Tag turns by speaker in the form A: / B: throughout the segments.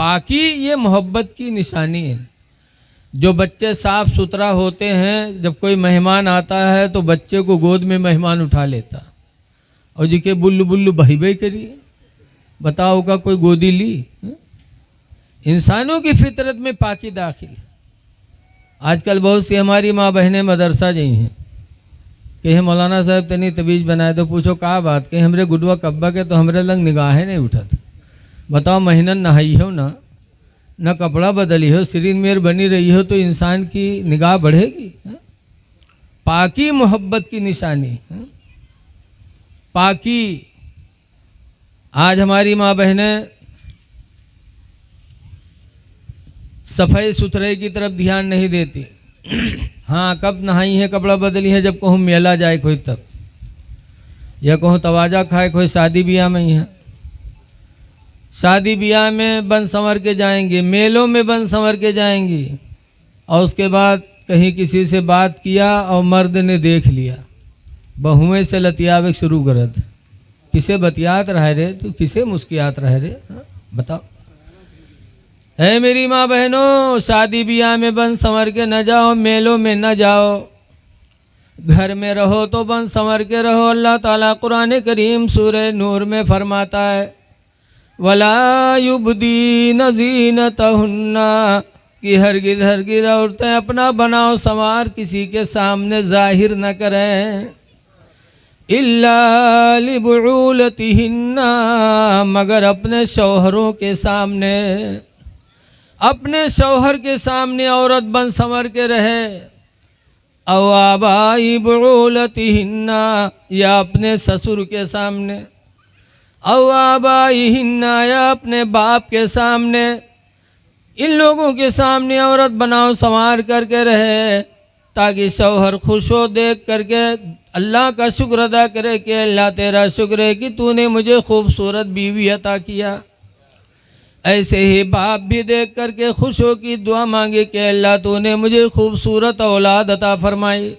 A: पाकी ये मोहब्बत की निशानी है। जो बच्चे साफ सुथरा होते हैं, जब कोई मेहमान आता है तो बच्चे को गोद में मेहमान उठा लेता, और जी के बुल्लू बुल्लू बही बही करिए, बताओ का कोई गोदी ली? इंसानों की फितरत में पाकी दाखिल। आजकल बहुत सी हमारी माँ बहनें मदरसा गई हैं कि हे मौलाना साहब तनी तबीज बनाए, तो पूछो का बात के हमरे गुडवा कब्बा के तो हमरे लंग निगाहें नहीं उठत। बताओ महीनन नहाई हो ना कपड़ा बदली हो, सिरीन मेर बनी रही हो तो इंसान की निगाह बढ़ेगी? पाकी मोहब्बत की निशानी। पाकी। आज हमारी माँ बहनें सफाई सुथरे की तरफ ध्यान नहीं देती। हाँ, कब नहाई है कपड़ा बदली है? जब कहूँ मेला जाए कोई तब, या कहूँ तवाजा खाए कोई शादी ब्याह में ही है। शादी ब्याह में बन संवर के जाएंगी, मेलों में बन संवर के जाएंगी, और उसके बाद कहीं किसी से बात किया और मर्द ने देख लिया, बहुएं से लतियावे शुरू करत। किसे बतियात रहे रे तू, किसे मुस्कियात रहे रे? बताओ। है मेरी माँ बहनों, शादी ब्याह में बन संवर के न जाओ, मेलों में न जाओ, घर में रहो तो बन संवर के रहो। अल्लाह ताला कुरान करीम सूरह नूर में फरमाता है, वला युबदीन ज़ीनतहुन्ना, कि हरगिज़ हरगिज़ औरतें अपना बनाओ संवार किसी के सामने जाहिर न करें। इल्ला लिबुउलतिहिन्ना, मगर अपने शौहरों के सामने। अपने शौहर के सामने औरत बन संवर के रहे। औ आबाई बुउलतिहिन्ना, या अपने ससुर के सामने। औ आबाइहिन्ना, या अपने बाप के सामने। इन लोगों के सामने औरत बनाओ संवार करके रहे, ताकि शौहर खुश हो देख करके अल्लाह का शुक्र अदा करे कि अल्लाह तेरा शुक्र है कि तूने मुझे खूबसूरत बीवी अता किया। ऐसे ही बाप भी देख करके खुश हो की दुआ मांगे कि अल्लाह तूने मुझे खूबसूरत औलाद अता फरमाई।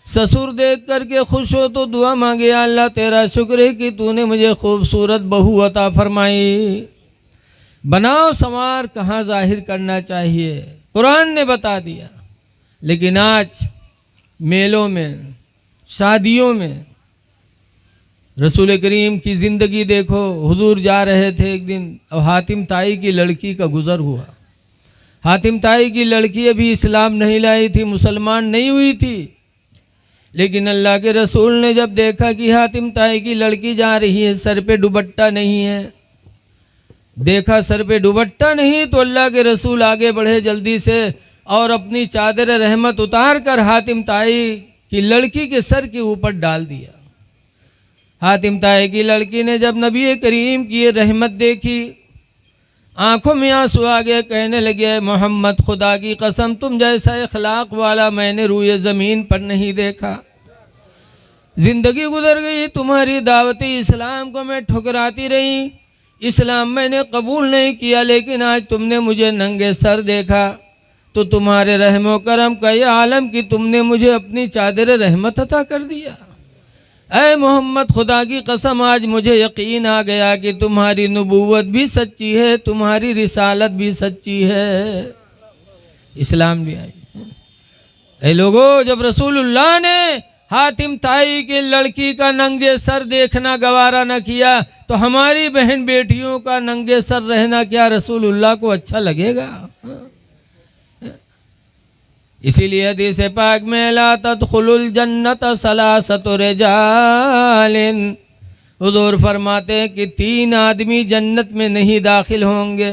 A: ससुर देख करके खुश हो तो दुआ मांगे, अल्लाह तेरा शुक्र है कि तूने मुझे खूबसूरत बहू अता फरमाई। बनाओ संवार कहाँ जाहिर करना चाहिए, कुरान ने बता दिया। लेकिन आज मेलों में, शादियों में, रसूल करीम की ज़िंदगी देखो। हुजूर जा रहे थे एक दिन, अब हातिम ताई की लड़की का गुज़र हुआ। हातिम ताई की लड़की अभी इस्लाम नहीं लाई थी, मुसलमान नहीं हुई थी। लेकिन अल्लाह के रसूल ने जब देखा कि हातिम ताई की लड़की जा रही है, सर पे दुपट्टा नहीं है, देखा सर पे दुपट्टा नहीं, तो अल्लाह के रसूल आगे बढ़े जल्दी से और अपनी चादर रहमत उतार कर हातिम ताई की लड़की के सर के ऊपर डाल दिया। हातिम ताई की लड़की ने जब नबी करीम की रहमत देखी, आंखों में आंसू आ गए, कहने लगे, मोहम्मद खुदा की कसम तुम जैसा इखलाक वाला मैंने रूए ज़मीन पर नहीं देखा। ज़िंदगी गुजर गई, तुम्हारी दावत इस्लाम को मैं ठुकराती रही, इस्लाम मैंने कबूल नहीं किया, लेकिन आज तुमने मुझे नंगे सर देखा तो तुम्हारे रहमो करम का ये आलम कि तुमने मुझे अपनी चादर रहमत अता कर दिया। ऐ मोहम्मद खुदा की कसम आज मुझे यकीन आ गया कि तुम्हारी नबूवत भी सच्ची है, तुम्हारी रिसालत भी सच्ची है, इस्लाम भी आई। ऐ लोगों, जब रसूलुल्लाह ने हातिम ताई की लड़की का नंगे सर देखना गवारा न किया, तो हमारी बहन बेटियों का नंगे सर रहना क्या रसूलुल्लाह को अच्छा लगेगा? इसीलिए हदीस पाक में ला तदखुलुल जन्नत सलासतु रिजालिन, हुजूर फरमाते हैं कि 3 आदमी जन्नत में नहीं दाखिल होंगे।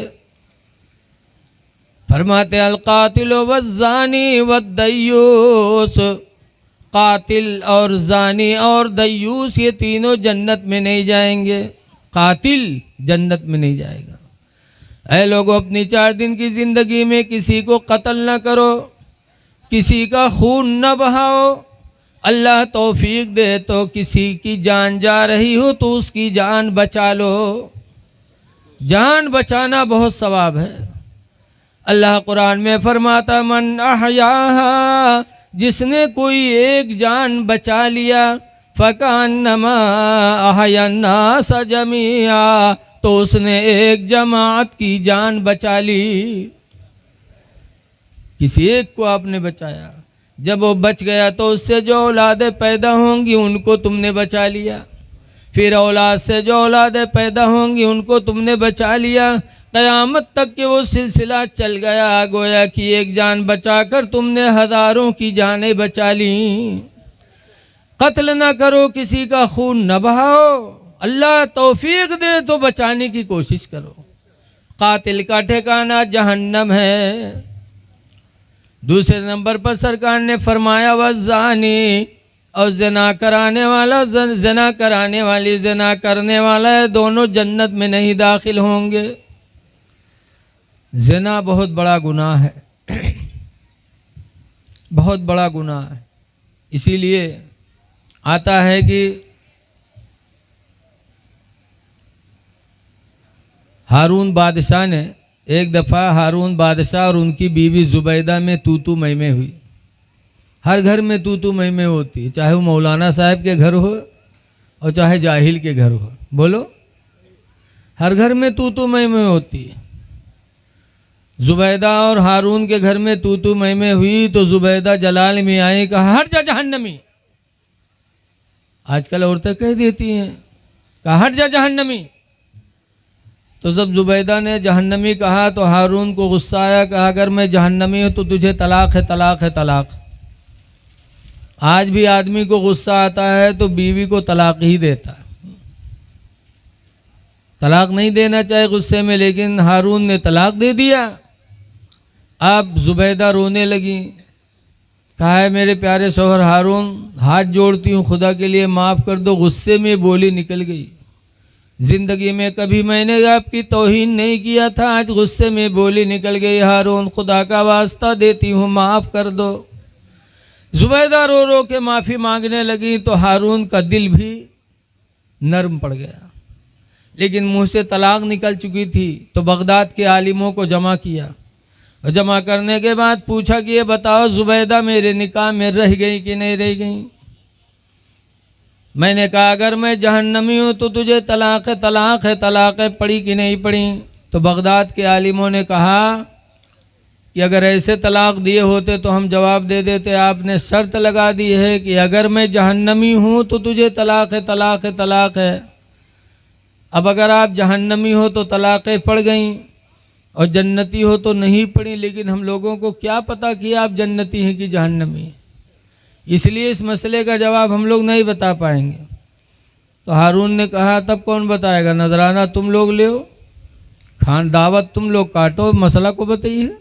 A: फरमाते अल कातिल वज़्ज़ानी वद्दय्यूस, कातिल और जानी और दय्यूस ये तीनों जन्नत में नहीं जाएंगे। कातिल जन्नत में नहीं जाएगा। ऐ लोगों, अपनी 4 दिन की ज़िंदगी में किसी को कत्ल न करो, किसी का खून न बहाओ। अल्लाह तौफीक दे तो किसी की जान जा रही हो तो उसकी जान बचा लो। जान बचाना बहुत सवाब है। अल्लाह कुरान में फरमाता, मन अहयाहा, जिसने कोई एक जान बचा लिया, फ़कान्नमा अहयन्नास जमीआ, तो उसने एक जमात की जान बचा ली। किसी एक को आपने बचाया, जब वो बच गया तो उससे जो औलादें पैदा होंगी उनको तुमने बचा लिया, फिर औलाद से जो औलादें पैदा होंगी उनको तुमने बचा लिया। क़यामत तक के वो सिलसिला चल गया। गोया कि एक जान बचाकर तुमने हज़ारों की जानें बचा ली। कत्ल न करो, किसी का खून न बहाओ, अल्लाह तौफीक दे तो बचाने की कोशिश करो। कातिल का ठिकाना जहन्नम है। दूसरे नंबर पर सरकार ने फरमाया वज़ानी, और ज़िना कराने वाला ज़िना कराने वाली ज़िना करने वाला है, दोनों जन्नत में नहीं दाखिल होंगे। ज़िना बहुत बड़ा गुनाह है, बहुत बड़ा गुनाह है। इसीलिए आता है कि हारून बादशाह ने एक दफ़ा हारून बादशाह और उनकी बीवी ज़ुबैदा में तू मैं हुई। हर घर में तू मैं होती है, चाहे वो मौलाना साहब के घर हो और चाहे जाहिल के घर हो। बोलो, हर घर में तू मैं होती है। ज़ुबैदा और हारून के घर में तू मैं हुई तो ज़ुबैदा जलाल में आई, कहा हट जा जहन्नमी। आजकल औरतें कह देती हैं, कहा हट जा जहन्नमी। तो जब ज़ुबैदा ने जहन्नमी कहा तो हारून को गुस्सा आया, कहा अगर मैं जहन्नमी हूँ तो तुझे तलाक है, तलाक है, तलाक। आज भी आदमी को गुस्सा आता है तो बीवी को तलाक ही देता है। तलाक नहीं देना चाहे गुस्से में, लेकिन हारून ने तलाक दे दिया। अब ज़ुबैदा रोने लगी, कहा है मेरे प्यारे शौहर हारून, हाथ जोड़ती हूँ खुदा के लिए माफ़ कर दो, गुस्से में बोली निकल गई। ज़िंदगी में कभी मैंने आपकी तौहीन नहीं किया था, आज गुस्से में बोली निकल गई। हारून खुदा का वास्ता देती हूँ माफ़ कर दो। ज़ुबैदा रो रो के माफ़ी मांगने लगी तो हारून का दिल भी नरम पड़ गया, लेकिन मुंह से तलाक निकल चुकी थी। तो बगदाद के आलिमों को जमा किया और जमा करने के बाद पूछा कि ये बताओ ज़ुबैदा मेरे निकाह में रह गई कि नहीं रह गई। मैंने कहा अगर मैं जहन्नमी हूँ तो तुझे तलाक है, तलाक है, तलाक है, पढ़ी कि नहीं पढ़ी। तो बगदाद के आलिमों ने कहा कि अगर ऐसे तलाक दिए होते तो हम जवाब दे देते, आपने शर्त लगा दी है कि अगर मैं जहन्नमी हूँ तो तुझे तलाक है, तलाक है, तलाक है। अब अगर आप जहन्नमी हो तो तलाक़ें पड़ गईं और जन्नती हो तो नहीं पड़ी, लेकिन हम लोगों को क्या पता कि आप जन्नती हैं कि जहन्नमी, इसलिए इस मसले का जवाब हम लोग नहीं बता पाएंगे। तो हारून ने कहा तब कौन बताएगा, नजराना तुम लोग ले, खान दावत तुम लोग काटो, मसला को बताइए।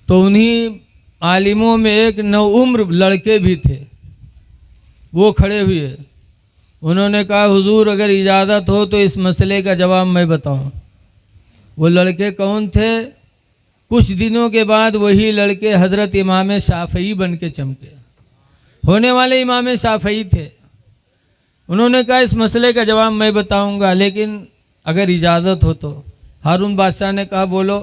A: तो उन्हीं आलिमों में एक नौउम्र लड़के भी थे, वो खड़े हुए। उन्होंने कहा हुजूर अगर इजाज़त हो तो इस मसले का जवाब मैं बताऊं। वो लड़के कौन थे? कुछ दिनों के बाद वही लड़के हज़रत इमाम शाफ़ई बन के चमके, होने वाले इमाम शाफ़ई थे। उन्होंने कहा इस मसले का जवाब मैं बताऊंगा, लेकिन अगर इजाज़त हो तो। हारून बादशाह ने कहा बोलो।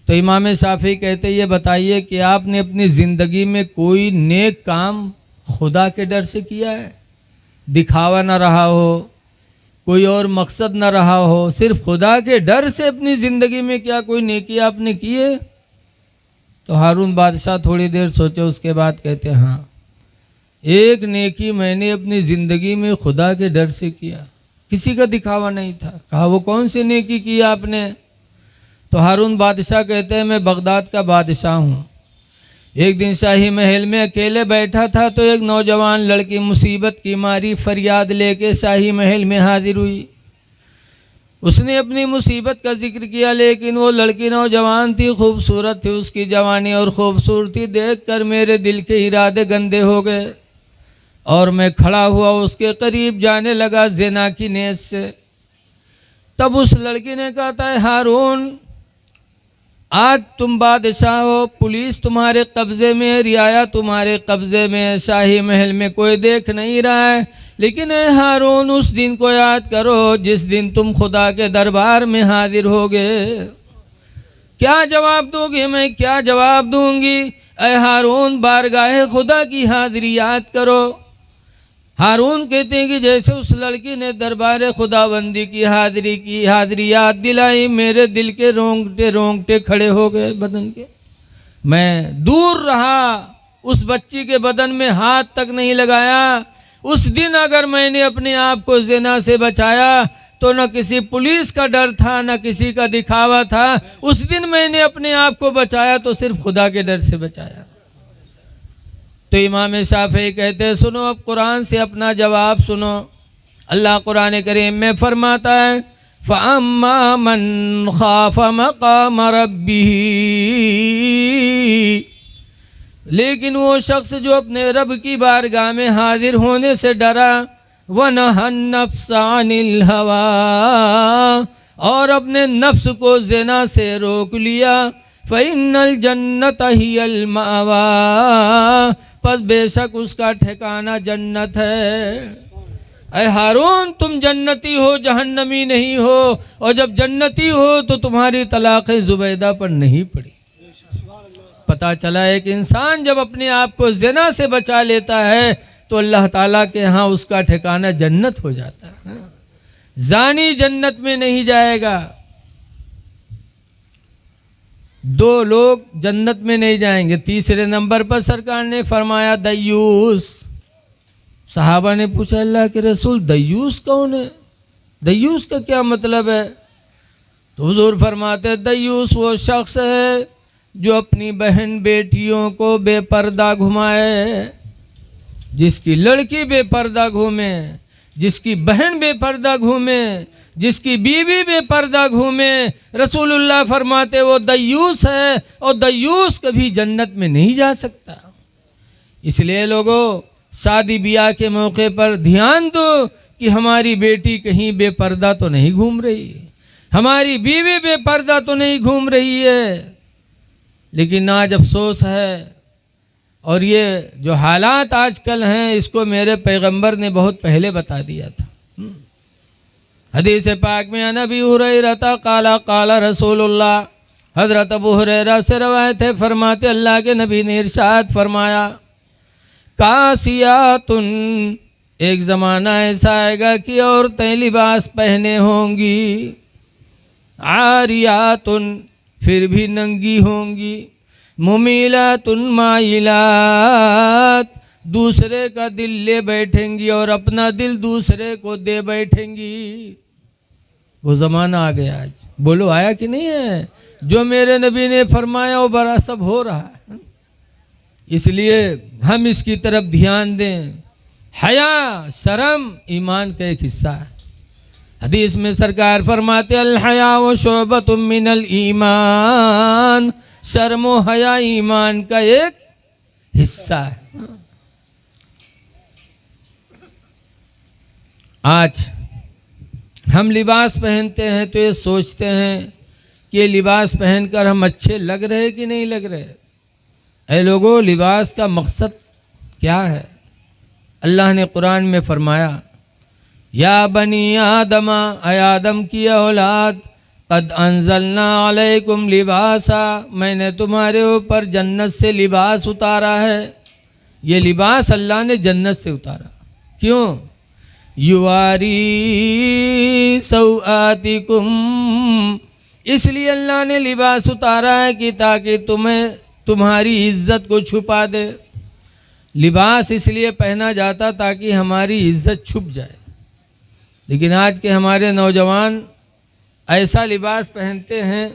A: तो इमाम शाफ़ई कहते ये बताइए कि आपने अपनी ज़िंदगी में कोई नेक काम खुदा के डर से किया है, दिखावा ना रहा हो, कोई और मकसद ना रहा हो, सिर्फ खुदा के डर से अपनी ज़िंदगी में क्या कोई नेकी आपने की है? तो हारून बादशाह थोड़ी देर सोचे, उसके बाद कहते हाँ, एक नेकी मैंने अपनी ज़िंदगी में खुदा के डर से किया, किसी का दिखावा नहीं था। कहा वो कौन सी नेकी की आपने? तो हारून बादशाह कहते हैं मैं बगदाद का बादशाह हूँ। एक दिन शाही महल में अकेले बैठा था तो एक नौजवान लड़की मुसीबत की मारी फरियाद लेके शाही महल में हाजिर हुई। उसने अपनी मुसीबत का जिक्र किया, लेकिन वो लड़की नौजवान थी, खूबसूरत थी। उसकी जवानी और खूबसूरती देखकर मेरे दिल के इरादे गंदे हो गए और मैं खड़ा हुआ उसके करीब जाने लगा ज़िना की नीयत से। तब उस लड़की ने कहा था हारून, आज तुम बादशाह हो, पुलिस तुम्हारे कब्ज़े में, रियाया तुम्हारे कब्ज़े में, शाही महल में कोई देख नहीं रहा है, लेकिन हारून उस दिन को याद करो जिस दिन तुम खुदा के दरबार में हाजिर होगे। क्या जवाब दोगे? मैं क्या जवाब दूंगी? ऐ हारून, बारगाह खुदा की हाजिरी याद करो। हारून कहते हैं कि जैसे उस लड़की ने दरबार खुदाबंदी की हाजिरी याद दिलाई, मेरे दिल के रोंगटे रोंगटे खड़े हो गए बदन के। मैं दूर रहा, उस बच्ची के बदन में हाथ तक नहीं लगाया। उस दिन अगर मैंने अपने आप को ज़िना से बचाया तो न किसी पुलिस का डर था, न किसी का दिखावा था। उस दिन मैंने अपने आप को बचाया तो सिर्फ खुदा के डर से बचाया। तो इमाम शाफी कहते हैं, सुनो अब कुरान से अपना जवाब सुनो। अल्लाह कुरान करीम में फरमाता है, फ़अम्मा मन ख़ाफ़ मक़ाम रब्बिही, लेकिन वो शख्स जो अपने रब की बारगाह में हाजिर होने से डरा, वनहन नफ्स अनिल हवा, और अपने नफ्स को ज़िना से रोक लिया, फ़इन्नल जन्नत हियल मावा, बस बेशक उसका ठिकाना जन्नत है। ऐ हारून, तुम जन्नती हो, जहन्नमी नहीं हो। और जब जन्नती हो तो तुम्हारी तलाक़ ज़ुबैदा पर नहीं पड़ी। पता चला एक इंसान जब अपने आप को ज़िना से बचा लेता है तो अल्लाह ताला के यहाँ उसका ठिकाना जन्नत हो जाता है। जानी जन्नत में नहीं जाएगा। दो लोग जन्नत में नहीं जाएंगे। तीसरे नंबर पर सरकार ने फरमाया दयूस। सहाबा ने पूछा, अल्लाह के रसूल दयूस कौन है? दयूस का क्या मतलब है? तो हुजूर फरमाते, दयूस वो शख्स है जो अपनी बहन बेटियों को बेपर्दा घुमाए। जिसकी लड़की बेपर्दा घूमे, जिसकी बहन बेपर्दा घूमे, जिसकी बीवी बेपर्दा घूमे, रसूलुल्लाह फरमाते वो दयूस है। और दयूस कभी जन्नत में नहीं जा सकता। इसलिए लोगों, शादी ब्याह के मौके पर ध्यान दो कि हमारी बेटी कहीं बेपर्दा तो नहीं घूम रही, हमारी बीवी बेपर्दा तो नहीं घूम रही है। लेकिन आज अफसोस है, और ये जो हालात आजकल हैं इसको मेरे पैगंबर ने बहुत पहले बता दिया था। हदीस पाक में नबी हुरैरा काला काला रसूलुल्लाह, हजरत अबू हुरैरा से रवायत है, फरमाते अल्लाह के नबी ने इरशाद फरमाया, कासियातुन, एक ज़माना ऐसा आएगा कि औरतें लिबास पहने होंगी, आरियातुन, फिर भी नंगी होंगी, मुमीलातुन माइलात, दूसरे का दिल ले बैठेंगी और अपना दिल दूसरे को दे बैठेंगी। वो ज़माना आ गया आज। बोलो आया कि नहीं है? जो मेरे नबी ने फरमाया वो बड़ा सब हो रहा है। इसलिए हम इसकी तरफ ध्यान दें। हया, शर्म ईमान का एक हिस्सा है। हदीस में सरकार फरमाते, अल हया व शोबतुम मिनल ईमान, शर्म व हया ईमान का एक हिस्सा है। आज हम लिबास पहनते हैं तो ये सोचते हैं कि ये लिबास पहनकर हम अच्छे लग रहे कि नहीं लग रहे। ऐ लोगों, लिबास का मकसद क्या है? अल्लाह ने कुरान में फरमाया, या बनी आदमा, ऐ आदम की औलाद, कद अंजलना अलैकुम लिबासा, मैंने तुम्हारे ऊपर जन्नत से लिबास उतारा है। ये लिबास अल्लाह ने जन्नत से उतारा। क्यों? युवारी सौआतिकुम, इसलिए अल्लाह ने लिबास उतारा है कि ताकि तुम्हें तुम्हारी इज्जत को छुपा दे। लिबास इसलिए पहना जाता ताकि हमारी इज्जत छुप जाए। लेकिन आज के हमारे नौजवान ऐसा लिबास पहनते हैं,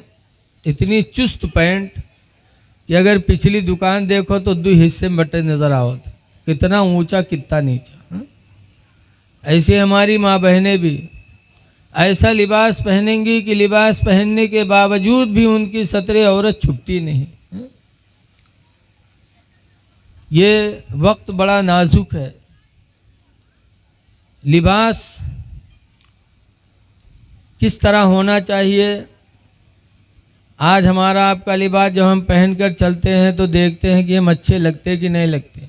A: इतनी चुस्त पैंट कि अगर पिछली दुकान देखो तो 2 हिस्से में बटे नज़र आवत, कितना ऊंचा कितना नीचा। ऐसे हमारी माँ बहनें भी ऐसा लिबास पहनेंगी कि लिबास पहनने के बावजूद भी उनकी सतरे औरत छुपती नहीं। ये वक्त बड़ा नाजुक है। लिबास किस तरह होना चाहिए? आज हमारा आपका लिबास जब हम पहनकर चलते हैं तो देखते हैं कि हम अच्छे लगते कि नहीं लगते।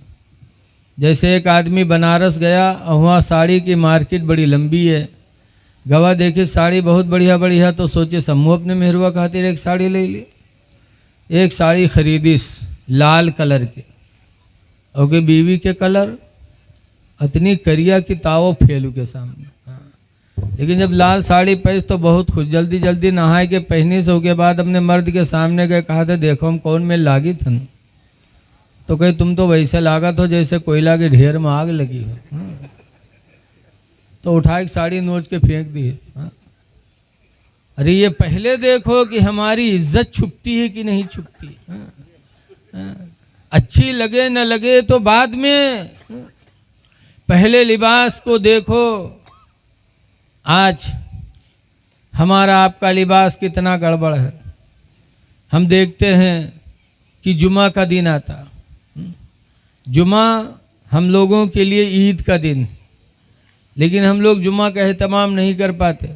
A: जैसे एक आदमी बनारस गया और वहाँ साड़ी की मार्केट बड़ी लंबी है, गवाह देखे साड़ी बहुत बढ़िया बढ़िया, तो सोचे समूह अपने मेहरुआ खातिर एक साड़ी ले ली। एक साड़ी खरीदी लाल कलर के, और के बीवी के कलर इतनी करिया कि तावो फेलू के सामने। लेकिन जब लाल साड़ी पहन तो बहुत खुश, जल्दी जल्दी नहाए के पहनी से के बाद अपने मर्द के सामने गए, कहा था देखो हम कौन में लागी थन। तो कहे तुम तो वैसे लागत हो जैसे कोयला के ढेर में आग लगी हो। तो उठा के साड़ी नोच के फेंक दी। अरे ये पहले देखो कि हमारी इज्जत छुपती है कि नहीं छुपती। अच्छी लगे न लगे तो बाद में, पहले लिबास को देखो। आज हमारा आपका लिबास कितना गड़बड़ है। हम देखते हैं कि जुमा का दिन आता, जुमा हम लोगों के लिए ईद का दिन, लेकिन हम लोग जुमा का एहतमाम नहीं कर पाते।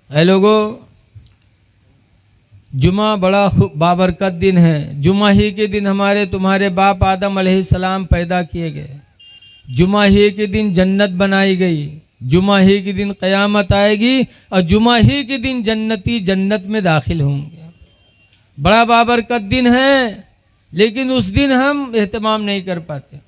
A: ऐ लोगों, जुमा बड़ा बाबरकत दिन है। जुमा ही के दिन हमारे तुम्हारे बाप आदम अलैहिस्सलाम पैदा किए गए। जुमा ही के दिन जन्नत बनाई गई। जुमा ही के दिन क़यामत आएगी और जुमा ही के दिन जन्नती जन्नत में दाखिल होंगे। बड़ा बाबरकत दिन है, लेकिन उस दिन हम एहतमाम नहीं कर पाते।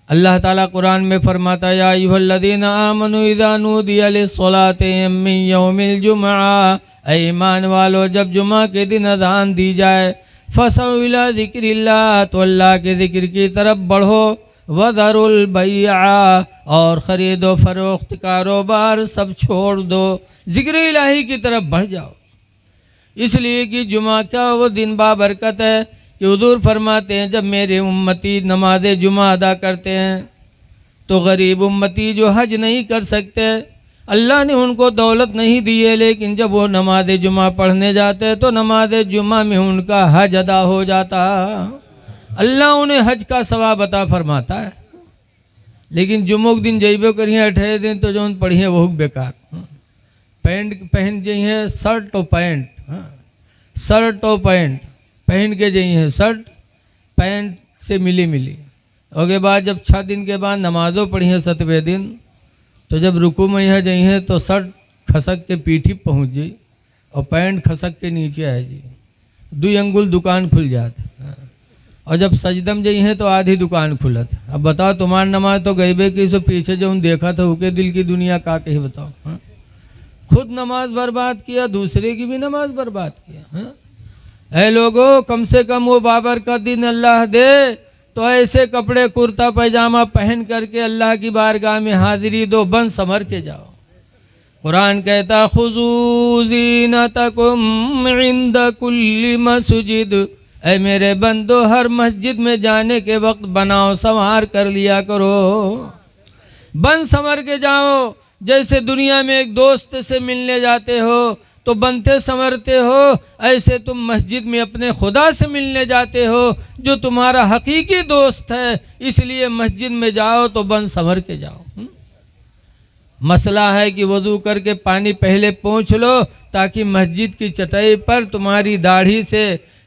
A: अल्लाह ताला कुरान में फरमाता है, या अय्युहल्लज़ीना आमनू इज़ा नूदिया लिस्सलाति मिन यौमिल जुमआ, ऐ ईमान वालो जब जुमा के दिन अज़ान दी जाए, फसौ इला ज़िक्रिल्लाह, तो अल्लाह के ज़िक्र की तरफ बढ़ो। वज़रुल बैआ, और ख़रीदो फरोख्त कारोबार सब छोड़ दो, ज़िक्र इलाही की तरफ बढ़ जाओ। इसलिए कि जुमा का वो दिन बाबरकत है कि हुज़ूर फरमाते हैं जब मेरे उम्मती नमाज जुमा अदा करते हैं तो गरीब उम्मती जो हज नहीं कर सकते, अल्लाह ने उनको दौलत नहीं दी है, लेकिन जब वो नमाज जुमा पढ़ने जाते तो नमाज जुमा में उनका हज अदा हो जाता। अल्लाह उन्हें हज का सवाब अता फरमाता है। लेकिन जुम्मो के दिन जइबो करिए 18 दिन तो जो पढ़िए वो बेकार। पैंट पहन जाइए, शर्ट और पैंट, शर्ट और पैंट पहन के जाइए, शर्ट पैंट से मिली मिली। उसके बाद जब 6 दिन के बाद नमाजों पढ़िए 7वें दिन, तो जब रुकू में यह जाइए तो शर्ट खसक के पीठी पहुँच जाई और पैंट खसक के नीचे आ जाई, 2 अंगुल दुकान खुल जाते। और जब सजदम जाइए तो आधी दुकान खुलत। अब बताओ तुम्हार नमाज तो गईबे की सो पीछे जो देखा था उनके दिल की दुनिया का कही बताओ। खुद नमाज बर्बाद किया, दूसरे की भी नमाज बर्बाद किया। ऐ लोगों, कम से कम वो बाबर का दिन अल्लाह दे तो ऐसे कपड़े कुर्ता पैजामा पहन करके अल्लाह की बारगाह में हाजिरी दो, बन संभर के जाओ। कुरान कहता खुज़ू ज़ीनतकुम इंद कुल्ली मस्जिद, ऐ मेरे बंदो हर मस्जिद में जाने के वक्त बनाओ संवार कर लिया करो, बन संवर के जाओ। जैसे दुनिया में एक दोस्त से मिलने जाते हो तो बनते संवरते हो, ऐसे तुम मस्जिद में अपने खुदा से मिलने जाते हो जो तुम्हारा हकीकी दोस्त है। इसलिए मस्जिद में जाओ तो बन संवर के जाओ। मसला है कि वज़ू करके पानी पहले पहुँच लो ताकि मस्जिद की चटाई पर तुम्हारी दाढ़ी से,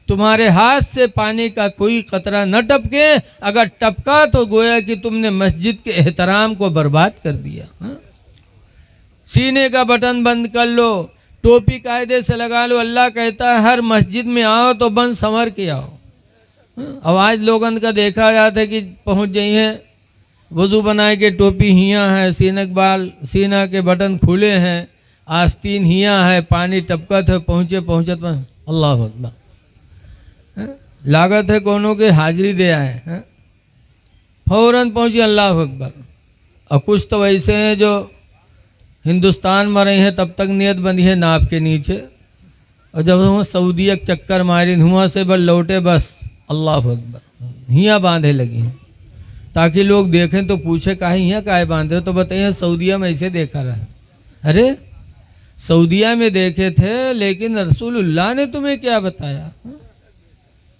A: तुम्हारे हाथ से पानी का कोई कतरा न टपके। अगर टपका तो गोया कि तुमने मस्जिद के एहतराम को बर्बाद कर दिया। सीने का बटन बंद कर लो, टोपी कायदे से लगा लो। अल्लाह कहता है हर मस्जिद में आओ तो बंद संवर के आओ। अब आज लोगन का देखा जाता है कि पहुँच जाइए, वज़ू बनाए के टोपी हियाँ है, सीनक बाल सीना के बटन खुले हैं, आस्तीन हियाँ है, पानी टपकत है, पहुँचे पहुँचत अल्लाह अकबर। लागत है कोनो के हाजिरी दे आए, फौरन पहुँचे अल्लाह अकबर। और कुछ तो वैसे हैं जो हिंदुस्तान में रहे हैं तब तक नियत बंदी है नाप के नीचे, और जब वो सऊदीया चक्कर मारी धुआं से बस लौटे बस अल्लाह अकबर, हियाँ बांधे लगी हैं ताकि लोग देखें तो पूछे काहे यहाँ काहे बांधे हो, तो बताइए सऊदीया में ऐसे देखा रहा। अरे सऊदीया में देखे थे, लेकिन रसूलुल्लाह ने तुम्हें क्या बताया।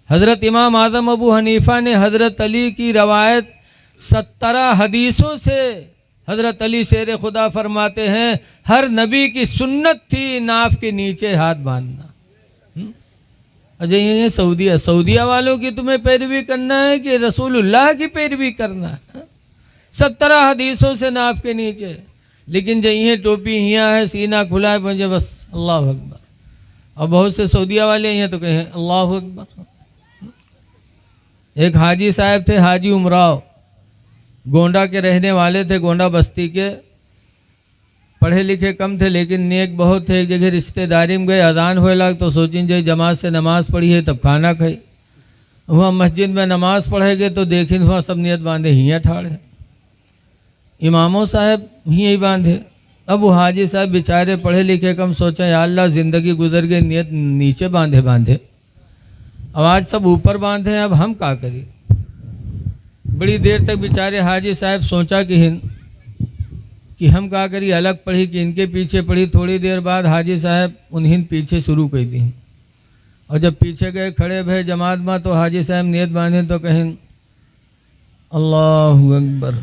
A: हज़रत इमाम आज़म अबू हनीफ़ा ने हज़रत अली की रवायत 17 हदीसों से, हज़रत अली शेर खुदा फरमाते हैं हर नबी की सुन्नत थी नाफ के नीचे हाथ बांधना। अजय ये सऊदीया, सऊदीया वालों की तुम्हें पैरवी करना है कि रसूलुल्लाह की पैरवी करना है। 17 हदीसों से नाफ के नीचे, लेकिन जइए टोपी हियाँ है, सीना खुला है, मुझे बस अल्लाह अकबर। और बहुत से सऊदीया वाले हैं तो कहें अल्लाह अकबर। एक हाजी साहब थे, हाजी उमराव, गोंडा के रहने वाले थे, गोंडा बस्ती के, पढ़े लिखे कम थे लेकिन नेक बहुत थे। एक जगह रिश्तेदारी में गए, अजान होए लग तो सोचिन जो जमात से नमाज़ पढ़ी है तब खाना खाई। वहाँ मस्जिद में नमाज़ पढ़ेगे तो देखिन वहाँ सब नियत बांधे हियाँ ठाड़े, इमामों साहब ही बांधे। अब वो हाजी साहब बेचारे पढ़े लिखे कम, सोचा या अल्लाह ज़िंदगी गुजर गई, नियत नीचे बांधे, अब आज सब ऊपर बांधे हैं, अब हम क्या करें। बड़ी देर तक बेचारे हाजी साहब सोचा कि हम क्या करी, अलग पढ़ी कि इनके पीछे पढ़ी। थोड़ी देर बाद हाजी साहब उन्हीं पीछे शुरू कर दी, और जब पीछे गए खड़े भे जमात में तो हाजी साहब नियत बांधे तो कहें अल्लाहु अकबर।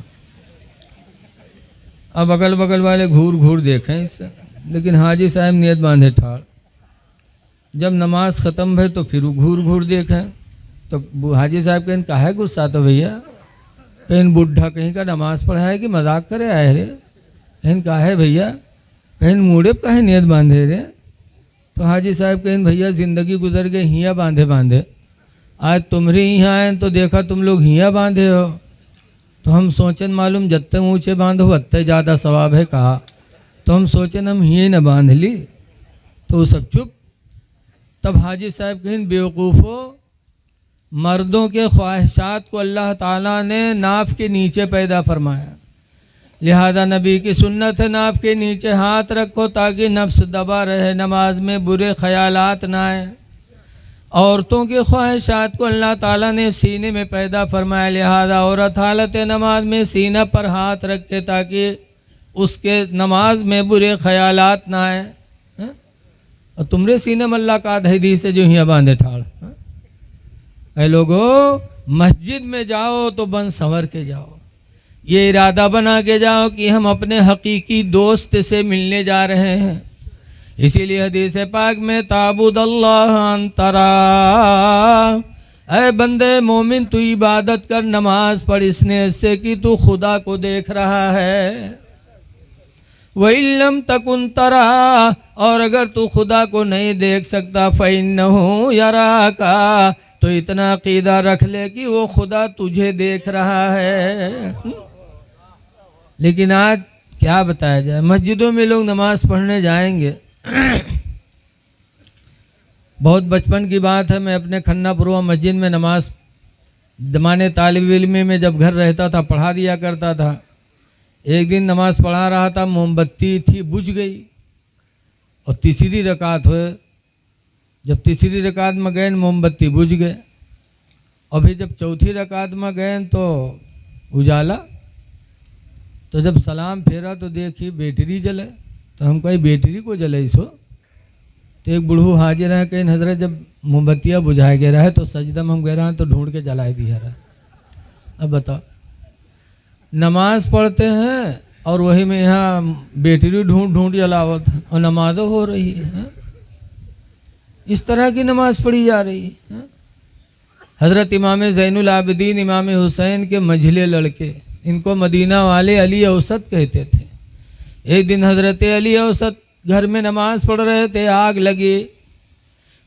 A: अब अगल बगल वाले घूर घूर देखें इससे, लेकिन हाजी साहब नियत बांधे ठाड़। जब नमाज ख़त्म भई तो फिर घूर घूर देखें तो हाजी साहब कहें काहे गुस्सा तो भैया, कहीं बुढ़ा कहीं का नमाज पढ़ाए कि मजाक करे आए रे, कहीं काहे भैया, कहीं मुड़े काहे नियत बांधे रे। तो हाजी साहब कहें भैया ज़िंदगी गुजर गई हियाँ बांधे, आज तुम्हारे यहाँ आए तो देखा तुम लोग हियाँ बांधे हो, तो हम सोचन मालूम जत्ते ऊँचे बांधो अत्ते ज़्यादा सवाब है कहा, तो हम सोचन हम हिये न बांध ली। तो वो सब चुप। तब हाजी साहब कहें बेवकूफ़ो, मर्दों के ख्वाहिशात को अल्लाह ताला ने नाफ के नीचे पैदा फरमाया, लिहाजा नबी की सुन्नत है नाफ के नीचे हाथ रखो ताकि नफ्स दबा रहे, नमाज में बुरे ख्यालात ना आए। औरतों के ख्वाहिशात को अल्लाह ताला ने सीने में पैदा फरमाया, लिहाजा औरत हालत नमाज में सीना पर हाथ रखे ताकि उसके नमाज में बुरे ख्यालात ना आए। और तुमरे सीने में अल्लाह का हदीस से जो हियाँ बांधे ठाड़। ऐ लोगो, मस्जिद में जाओ तो बन संवर के जाओ, ये इरादा बना के जाओ कि हम अपने हकीकी दोस्त से मिलने जा रहे हैं। इसीलिए हदीस पाक में ताबुदल्लाह अंतरा, ऐ बंदे मोमिन तू इबादत कर, नमाज पढ़ इसने से कि तू खुदा को देख रहा है। वइल्लम तकुन तरा, और अगर तू खुदा को नहीं देख सकता फ़इन्नहु यराका, तो इतना अकीदा रख ले कि वो खुदा तुझे देख रहा है। लेकिन आज क्या बताया जाए, मस्जिदों में लोग नमाज पढ़ने जाएंगे। बहुत बचपन की बात है, मैं अपने खन्नापुरवा मस्जिद में नमाज जमाने तालिब इल्मी में जब घर रहता था पढ़ा दिया करता था। एक दिन नमाज पढ़ा रहा था, मोमबत्ती थी बुझ गई और तीसरी रकात हुए। जब तीसरी रकात में गए मोमबत्ती बुझ गए, और फिर जब चौथी रकात में गए तो उजाला। तो जब सलाम फेरा तो देखी बैटरी जले, तो हम कही बैटरी को जले इसो। तो एक बुढ़ू हाजिर है, कहीं हजरत जब मोमबत्तियाँ बुझाए गए रहा है तो सजदा में हम गए रहे तो ढूंढ के जलाए दिया रहा। अब बताओ, नमाज पढ़ते हैं और वही में यहाँ बैटरी ढूंढ ढूंढ जलावत और नमाज़ो हो रही है। इस तरह की नमाज पढ़ी जा रही है। हज़रत इमाम ज़ैनुल आबिदीन इमाम हुसैन के मझले लड़के, इनको मदीना वाले अली औसत कहते थे। एक दिन हज़रत अली औसत घर में नमाज पढ़ रहे थे, आग लगी।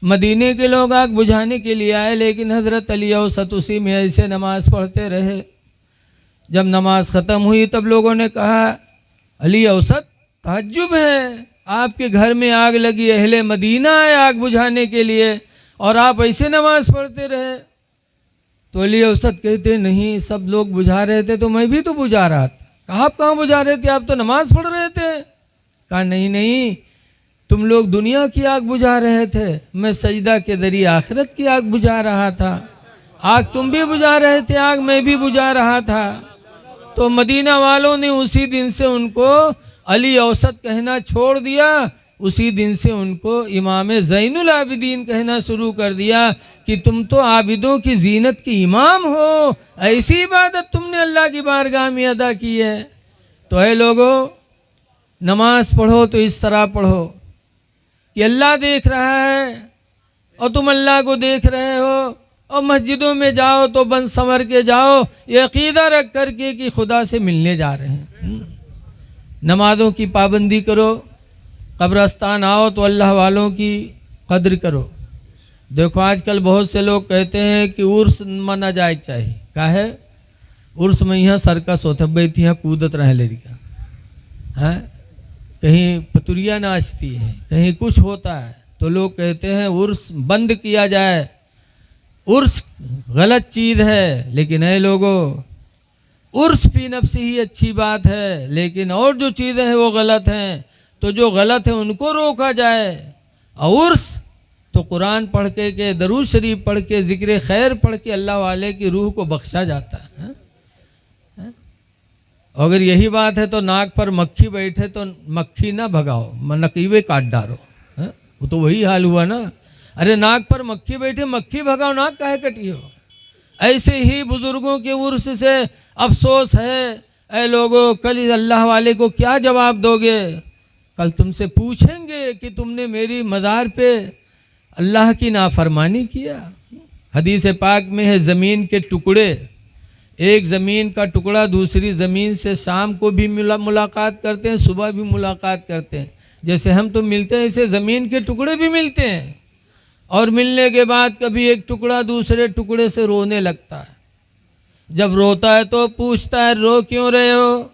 A: मदीने के लोग आग बुझाने के लिए आए, लेकिन हज़रत अली औसत उसी में ऐसे नमाज पढ़ते रहे। जब नमाज ख़त्म हुई तब लोगों ने कहा, अली औसत ताज्जुब है, आपके घर में आग लगी, अहले मदीना है आग बुझाने के लिए और आप ऐसे नमाज पढ़ते रहे। तो अली औसत कहते नहीं, सब लोग बुझा रहे थे तो मैं भी तो बुझा रहा था। कहा आप कहाँ बुझा रहे थे, आप तो नमाज पढ़ रहे थे। कहा नहीं नहीं, तुम लोग दुनिया की आग बुझा रहे थे, मैं सजदा के जरिए आखिरत की आग बुझा रहा था। आग तुम भी बुझा रहे थे, आग मैं भी बुझा रहा था। तो मदीना वालों ने उसी दिन से उनको अली औसत कहना छोड़ दिया। उसी दिन से उनको इमाम ज़ैनुल आबिदीन कहना शुरू कर दिया कि तुम तो आबिदों की जीनत की इमाम हो, ऐसी इबादत तुमने अल्लाह की बारगाह में अदा की है। तो ऐ लोगों, नमाज पढ़ो तो इस तरह पढ़ो कि अल्लाह देख रहा है और तुम अल्लाह को देख रहे हो। और मस्जिदों में जाओ तो बन संवर के जाओ, ये अकीदा रख करके कि खुदा से मिलने जा रहे हैं। नमाज़ों की पाबंदी करो, कब्रस्तान आओ तो अल्लाह वालों की कद्र करो। देखो आजकल बहुत से लोग कहते हैं कि उर्स मना जाए चाहिए, क्या है उर्स में यहाँ सर्कस होता बैठी यहाँ कूदत रहे लड़का, हैं कहीं पतुरिया नाचती है, कहीं कुछ होता है तो लोग कहते हैं उर्स बंद किया जाए, उर्स गलत चीज़ है। लेकिन है लोगों, उर्स फी नफ्सी ही अच्छी बात है, लेकिन और जो चीज़ें हैं वो गलत हैं, तो जो गलत है उनको रोका जाए। और उर्स तो कुरान पढ़ के दरूद शरीफ पढ़ के जिक्र खैर पढ़ के अल्लाह वाले की रूह को बख्शा जाता है। अगर यही बात है तो नाक पर मक्खी बैठे तो मक्खी ना भगाओ, नकीबे काट डालो, वो तो वही हाल हुआ ना। अरे नाक पर मक्खी बैठे, मक्खी भगाओ, नाक काहे कटी हो। ऐसे ही बुजुर्गों के उर्स से अफसोस है। ऐ लोगों, कल अल्लाह वाले को क्या जवाब दोगे? कल तुमसे पूछेंगे कि तुमने मेरी मज़ार पे अल्लाह की नाफरमानी किया। हदीस पाक में है, ज़मीन के टुकड़े, एक ज़मीन का टुकड़ा दूसरी ज़मीन से शाम को भी मुलाकात करते हैं, सुबह भी मुलाकात करते हैं। जैसे हम तो मिलते हैं, ऐसे ज़मीन के टुकड़े भी मिलते हैं। और मिलने के बाद कभी एक टुकड़ा दूसरे टुकड़े से रोने लगता है। जब रोता है तो पूछता है, रो क्यों रहे हो?